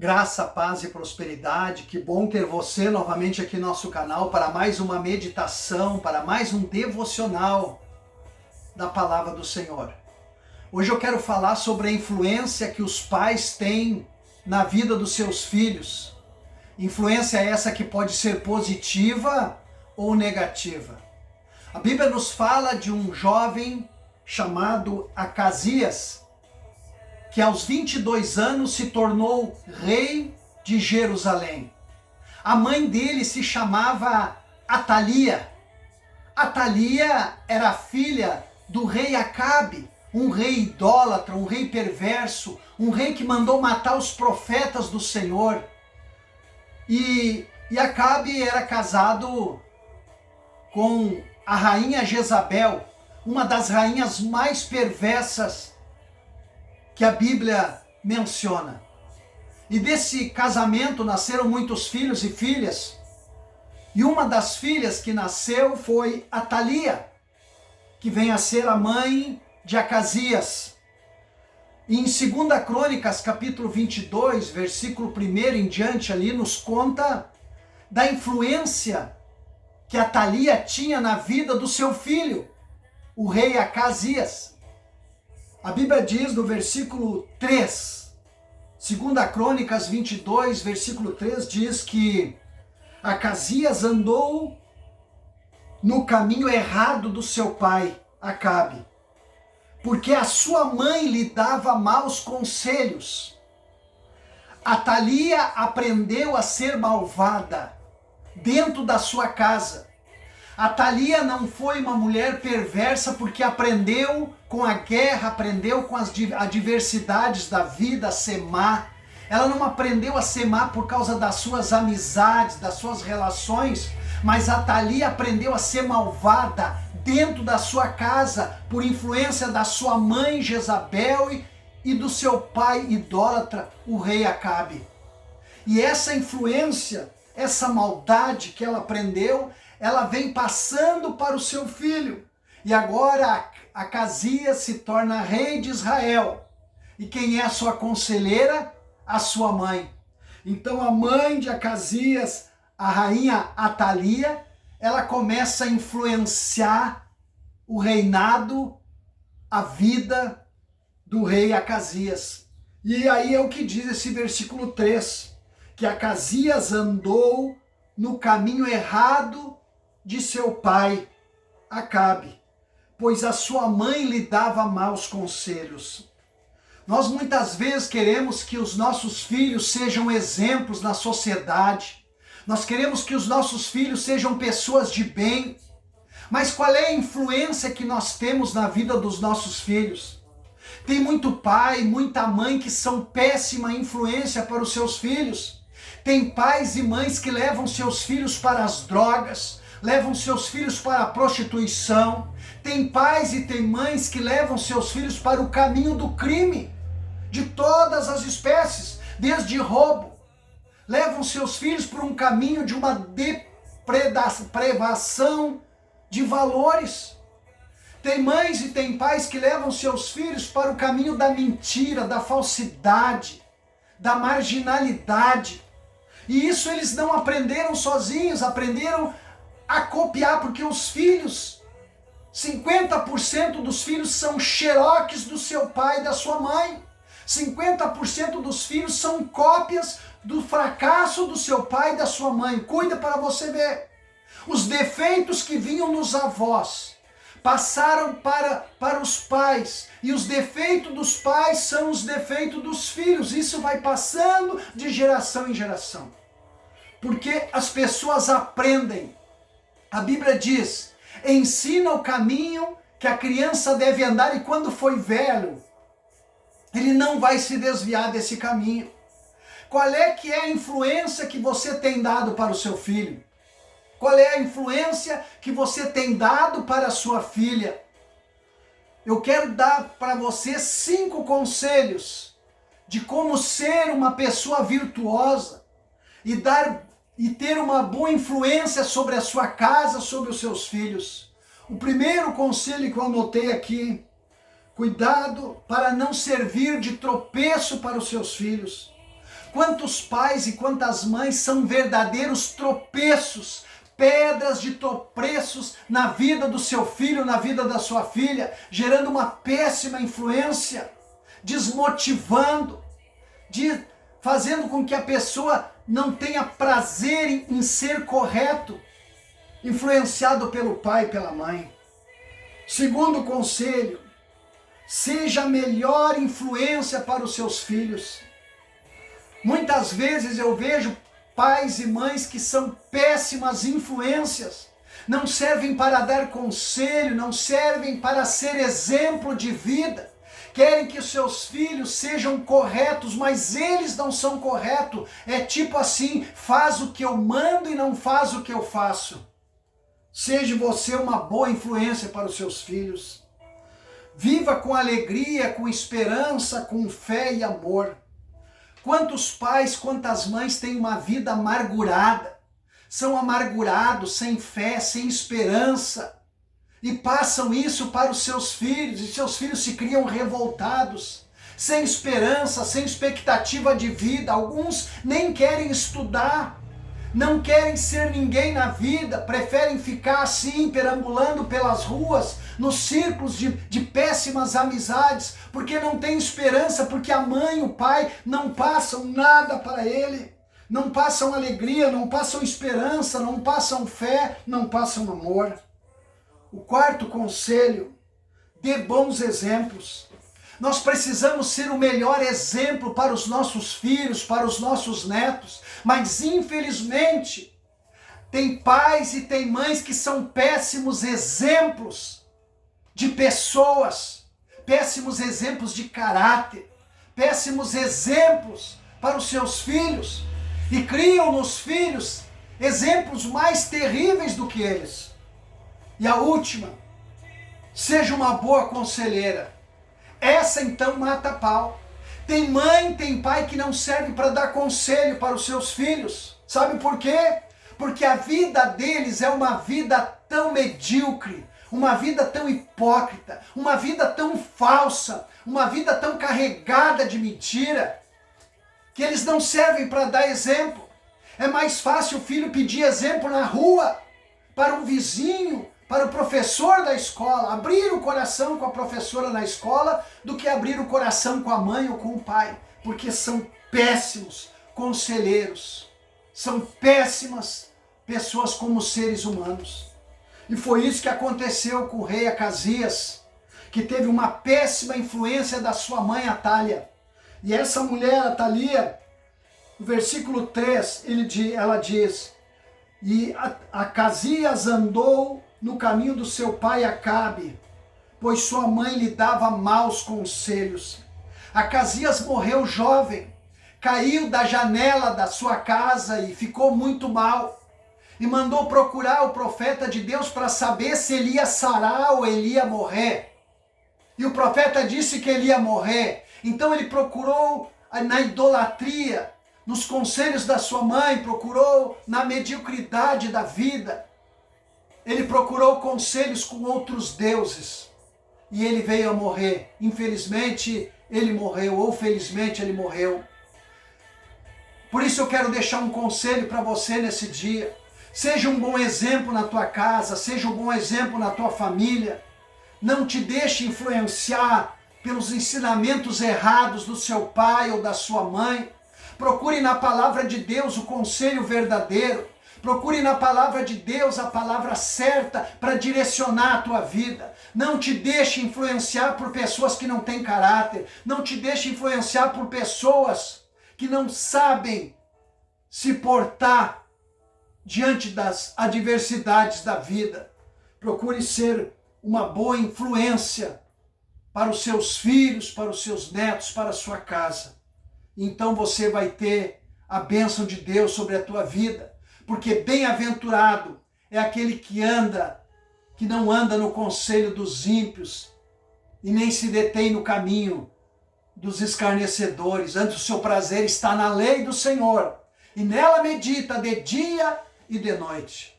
Graça, paz e prosperidade. Que bom ter você novamente aqui no nosso canal para mais uma meditação, para mais um devocional da palavra do Senhor. Hoje eu quero falar sobre a influência que os pais têm na vida dos seus filhos. Influência essa que pode ser positiva ou negativa. A Bíblia nos fala de um jovem chamado Acasias, que aos 22 anos se tornou rei de Jerusalém. A mãe dele se chamava Atalia. Atalia era filha do rei Acabe, um rei idólatra, um rei perverso, um rei que mandou matar os profetas do Senhor. E Acabe era casado com a rainha Jezabel, uma das rainhas mais perversas que a Bíblia menciona. E desse casamento nasceram muitos filhos e filhas. E uma das filhas que nasceu foi Atalia, que vem a ser a mãe de Acasias. E em 2 Crônicas, capítulo 22, versículo 1 em diante ali, nos conta da influência que Atalia tinha na vida do seu filho, o rei Acasias. A Bíblia diz no versículo 3, 2 Crônicas 22, versículo 3, diz que Acasias andou no caminho errado do seu pai, Acabe, porque a sua mãe lhe dava maus conselhos. Atalia aprendeu a ser malvada dentro da sua casa. Atalia não foi uma mulher perversa porque aprendeu com a guerra, aprendeu com as adversidades da vida a ser má. Ela não aprendeu a ser má por causa das suas amizades, das suas relações, mas Atalia aprendeu a ser malvada dentro da sua casa por influência da sua mãe Jezabel e do seu pai idólatra, o rei Acabe. E essa influência, essa maldade que ela aprendeu, ela vem passando para o seu filho. E agora Acasias se torna rei de Israel. E quem é a sua conselheira? A sua mãe. Então a mãe de Acasias, a rainha Atalia, ela começa a influenciar o reinado, a vida do rei Acasias. E aí é o que diz esse versículo 3, que Acasias andou no caminho errado de seu pai, Acabe, pois a sua mãe lhe dava maus conselhos. Nós muitas vezes queremos que os nossos filhos sejam exemplos na sociedade. Nós queremos que os nossos filhos sejam pessoas de bem. Mas qual é a influência que nós temos na vida dos nossos filhos? Tem muito pai, muita mãe que são péssima influência para os seus filhos. Tem pais e mães que levam seus filhos para as drogas, levam seus filhos para a prostituição. Tem pais e tem mães que levam seus filhos para o caminho do crime, de todas as espécies, desde roubo. Levam seus filhos por um caminho de uma depravação de valores. Tem mães e tem pais que levam seus filhos para o caminho da mentira, da falsidade, da marginalidade. E isso eles não aprenderam sozinhos, aprenderam a copiar, porque os filhos, 50% dos filhos são xeroques do seu pai e da sua mãe. 50% dos filhos são cópias do fracasso do seu pai e da sua mãe. Cuida para você ver. Os defeitos que vinham nos avós passaram para os pais. E os defeitos dos pais são os defeitos dos filhos. Isso vai passando de geração em geração. Porque as pessoas aprendem. A Bíblia diz, ensina o caminho que a criança deve andar e quando for velho, ele não vai se desviar desse caminho. Qual é que é a influência que você tem dado para o seu filho? Qual é a influência que você tem dado para a sua filha? Eu quero dar para você 5 conselhos de como ser uma pessoa virtuosa e ter uma boa influência sobre a sua casa, sobre os seus filhos. O primeiro conselho que eu anotei aqui: cuidado para não servir de tropeço para os seus filhos. Quantos pais e quantas mães são verdadeiros tropeços, pedras de tropeços na vida do seu filho, na vida da sua filha, gerando uma péssima influência, desmotivando, fazendo com que a pessoa não tenha prazer em ser correto, influenciado pelo pai e pela mãe. Segundo conselho, seja a melhor influência para os seus filhos. Muitas vezes eu vejo pais e mães que são péssimas influências, não servem para dar conselho, não servem para ser exemplo de vida, querem que os seus filhos sejam corretos, mas eles não são corretos, é tipo assim, faz o que eu mando e não faz o que eu faço. Seja você uma boa influência para os seus filhos. Viva com alegria, com esperança, com fé e amor. Quantos pais, quantas mães têm uma vida amargurada, são amargurados, sem fé, sem esperança, e passam isso para os seus filhos, e seus filhos se criam revoltados, sem esperança, sem expectativa de vida. Alguns nem querem estudar, não querem ser ninguém na vida, preferem ficar assim, perambulando pelas ruas, nos círculos de péssimas amizades, porque não tem esperança, porque a mãe e o pai não passam nada para ele, não passam alegria, não passam esperança, não passam fé, não passam amor. O quarto conselho, dê bons exemplos. Nós precisamos ser o melhor exemplo para os nossos filhos, para os nossos netos, mas infelizmente tem pais e tem mães que são péssimos exemplos de pessoas, péssimos exemplos de caráter, péssimos exemplos para os seus filhos, e criam nos filhos exemplos mais terríveis do que eles. E a última, seja uma boa conselheira. Essa então mata pau. Tem mãe, tem pai que não serve para dar conselho para os seus filhos. Sabe por quê? Porque a vida deles é uma vida tão medíocre, uma vida tão hipócrita, uma vida tão falsa, uma vida tão carregada de mentira, que eles não servem para dar exemplo. É mais fácil o filho pedir exemplo na rua, para um vizinho, para o professor da escola, abrir o coração com a professora na escola, do que abrir o coração com a mãe ou com o pai, porque são péssimos conselheiros, são péssimas pessoas como seres humanos. E foi isso que aconteceu com o rei Acasias, que teve uma péssima influência da sua mãe Atália. E essa mulher, Atalia, no versículo 3, ela diz: e Acasias andou no caminho do seu pai Acabe, pois sua mãe lhe dava maus conselhos. Acasias morreu jovem, caiu da janela da sua casa e ficou muito mal. E mandou procurar o profeta de Deus para saber se ele ia sarar ou ele ia morrer. E o profeta disse que ele ia morrer. Então ele procurou na idolatria, nos conselhos da sua mãe, procurou na mediocridade da vida. Ele procurou conselhos com outros deuses. E ele veio a morrer. Infelizmente ele morreu, ou felizmente ele morreu. Por isso eu quero deixar um conselho para você nesse dia. Seja um bom exemplo na tua casa, seja um bom exemplo na tua família. Não te deixe influenciar pelos ensinamentos errados do seu pai ou da sua mãe. Procure na palavra de Deus o conselho verdadeiro. Procure na palavra de Deus a palavra certa para direcionar a tua vida. Não te deixe influenciar por pessoas que não têm caráter. Não te deixe influenciar por pessoas que não sabem se portar diante das adversidades da vida. Procure ser uma boa influência para os seus filhos, para os seus netos, para a sua casa. Então você vai ter a bênção de Deus sobre a tua vida. Porque bem-aventurado é aquele que não anda no conselho dos ímpios e nem se detém no caminho dos escarnecedores. Antes o seu prazer está na lei do Senhor, e nela medita de dia e de noite.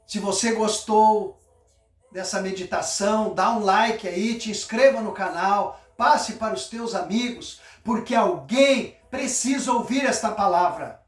Se você gostou dessa meditação, dá um like aí, te inscreva no canal, passe para os teus amigos, porque alguém precisa ouvir esta palavra.